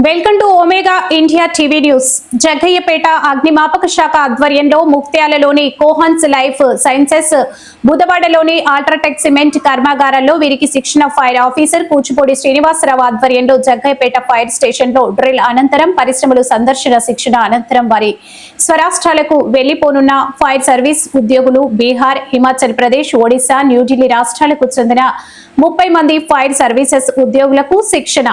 Welcome to omega India TV news. Jaggayyapeta అగ్నిమాపక శాఖ ఆధ్వర్యంలో ముక్త్యాలలోని కోహన్స్ లైఫ్ సైన్సెస్, బుధవాడలోని అల్ట్రాటెక్ సిమెంట్ కర్మాగారాల్లో వీరికి శిక్షణ ఫైర్ ఆఫీసర్ కూచిపూడి శ్రీనివాసరావు ఆధ్వర్యంలో జగ్గయ్యపేట ఫైర్ స్టేషన్ లో డ్రిల్ అనంతరం పరిశ్రమలు సందర్శన శిక్షణ అనంతరం వారి స్వరాష్ట్రాలకు వెళ్లిపోనున్న ఫైర్ సర్వీస్ ఉద్యోగులు బీహార్, హిమాచల్ ప్రదేశ్, ఒడిశా, న్యూఢిల్లీ రాష్ట్రాలకు చెందిన 30 మంది ఫైర్ సర్వీసెస్ ఉద్యోగులకు శిక్షణ.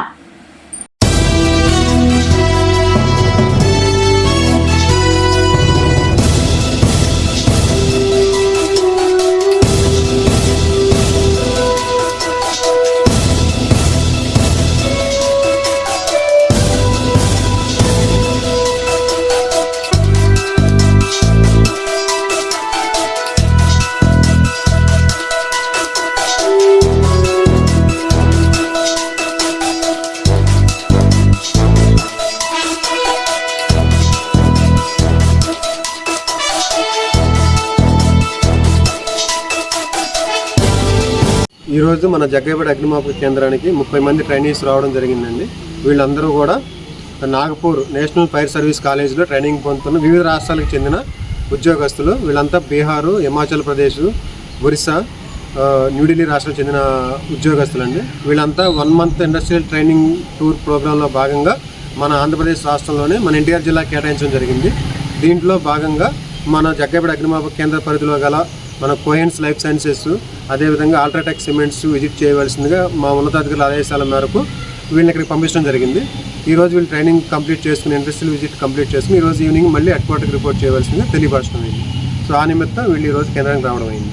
ఈరోజు మన జగ్గయ్యపేట అగ్నిమాపక కేంద్రానికి 30 మంది ట్రైనీస్ రావడం జరిగిందండి. వీళ్ళందరూ కూడా నాగపూర్ నేషనల్ ఫైర్ సర్వీస్ కాలేజీలో ట్రైనింగ్ పొందుతున్న వివిధ రాష్ట్రాలకు చెందిన ఉద్యోగస్తులు. వీళ్ళంతా బీహారు, హిమాచల్ ప్రదేశ్, ఒరిస్సా, న్యూఢిల్లీ రాష్ట్రాలకు చెందిన ఉద్యోగస్తులు అండి. వీళ్ళంతా 1 మంత్ ఇండస్ట్రియల్ ట్రైనింగ్ టూర్ ప్రోగ్రాంలో భాగంగా మన ఆంధ్రప్రదేశ్ రాష్ట్రంలోనే మన ఎన్టీఆర్ జిల్లా కేటాయించడం జరిగింది. దీంట్లో భాగంగా మన జగ్గయ్యపేట అగ్నిమాపక కేంద్ర పరిధిలో గల మన కోహన్స్ లైఫ్ సైన్సెస్, అదేవిధంగా అల్ట్రాటెక్ సిమెంట్స్ విజిట్ చేయవలసిందిగా మా ఉన్నతాధికారుల ఆదేశాల మేరకు వీళ్ళని ఇక్కడికి పంపించడం జరిగింది. ఈరోజు వీళ్ళు ట్రైనింగ్ కంప్లీట్ చేసుకుని ఇండస్ట్రియల్ విజిట్ కంప్లీట్ చేసుకుని ఈరోజు ఈవినింగ్ మళ్ళీ హెడ్ క్వార్టర్కి రిపోర్ట్ చేయవలసిందిగా తెలియపరచడం అయింది. సో ఆ నిమిత్తం వీళ్ళు ఈరోజు కేంద్రానికి రావడం అయింది.